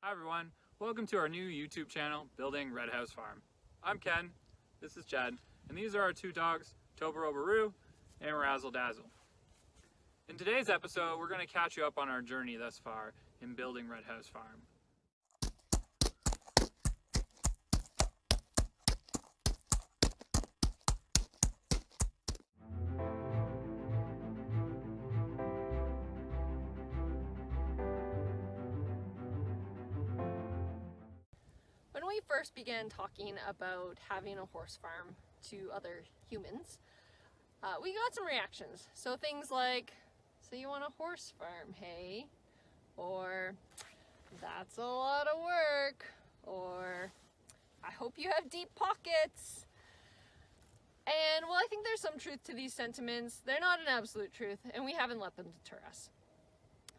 Hi everyone, welcome to our new YouTube channel, Building Red House Farm. I'm Ken, this is Chad, and these are our two dogs, Toblerone Baroo and Razzle Dazzle. In today's episode, we're going to catch you up on our journey thus far in building Red House Farm. When we first began talking about having a horse farm to other humans, we got some reactions. So things like, so you want a horse farm, hey? Or, that's a lot of work. Or, I hope you have deep pockets. And well, I think there's some truth to these sentiments. They're not an absolute truth, and we haven't let them deter us.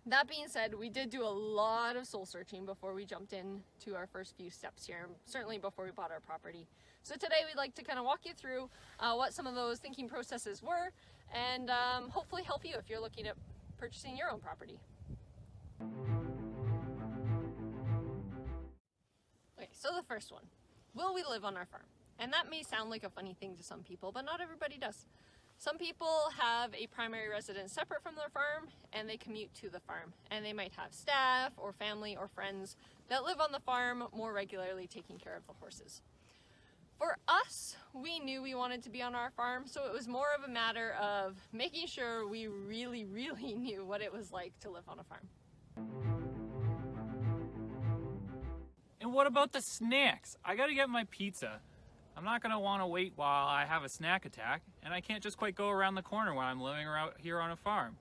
That being said, we did do a lot of soul searching before we jumped into our first few steps here, certainly before we bought our property. So today we'd like to kind of walk you through what some of those thinking processes were, and hopefully help you if you're looking at purchasing your own property. Okay, so the first one, will we live on our farm? And that may sound like a funny thing to some people, but not everybody does. Some people have a primary residence separate from their farm and they commute to the farm, and they might have staff or family or friends that live on the farm more regularly taking care of the horses. For us, we knew we wanted to be on our farm, so it was more of a matter of making sure we really knew what it was like to live on a farm. And what about the snacks? I gotta get my pizza. I'm not gonna wanna wait while I have a snack attack, and I can't just quite go around the corner when I'm living out here on a farm.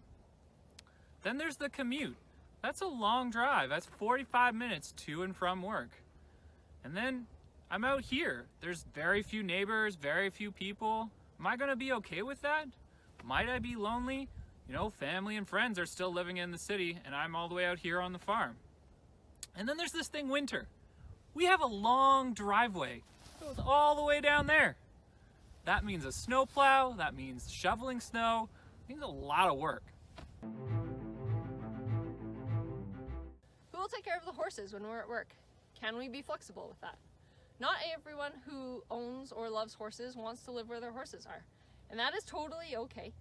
Then there's the commute. That's a long drive. That's 45 minutes to and from work. And then I'm out here. There's very few neighbors, very few people. Am I gonna be okay with that? Might I be lonely? You know, family and friends are still living in the city, and I'm all the way out here on the farm. And then there's this thing, winter. We have a long driveway. It goes all the way down there. That means a snowplow, that means shoveling snow, it means a lot of work. Who will take care of the horses when we're at work? Can we be flexible with that? Not everyone who owns or loves horses wants to live where their horses are, and that is totally okay.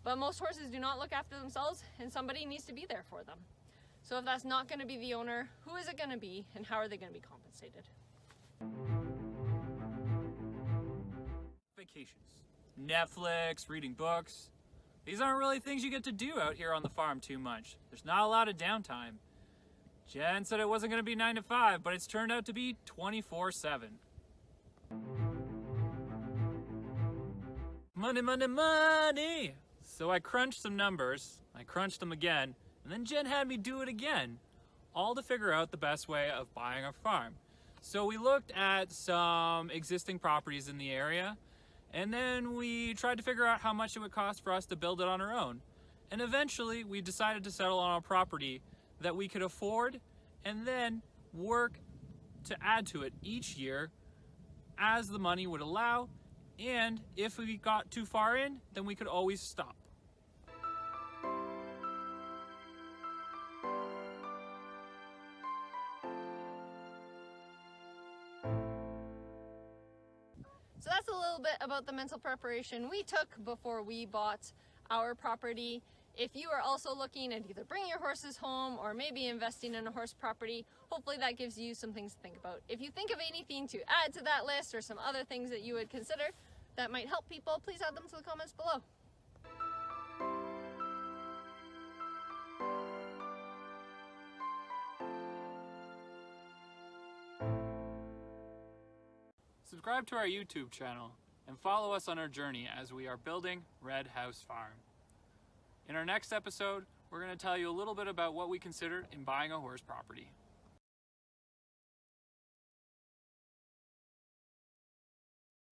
But most horses do not look after themselves, and somebody needs to be there for them. So if that's not going to be the owner, who is it going to be, and how are they going to be compensated? Vacations. Netflix, reading books. These aren't really things you get to do out here on the farm too much. There's not a lot of downtime. Jen said it wasn't going to be 9 to 5, but it's turned out to be 24/7. Money! So I crunched some numbers, I crunched them again, and then Jen had me do it again, all to figure out the best way of buying a farm. So we looked at some existing properties in the area, and then we tried to figure out how much it would cost for us to build it on our own. And eventually we decided to settle on a property that we could afford and then work to add to it each year as the money would allow, and if we got too far in, then we could always stop. So that's a little bit about the mental preparation we took before we bought our property. If you are also looking at either bringing your horses home or maybe investing in a horse property, hopefully that gives you some things to think about. If you think of anything to add to that list or some other things that you would consider that might help people, please add them to the comments below. Subscribe to our YouTube channel and follow us on our journey as we are building Red House Farm. In our next episode, we're going to tell you a little bit about what we considered in buying a horse property.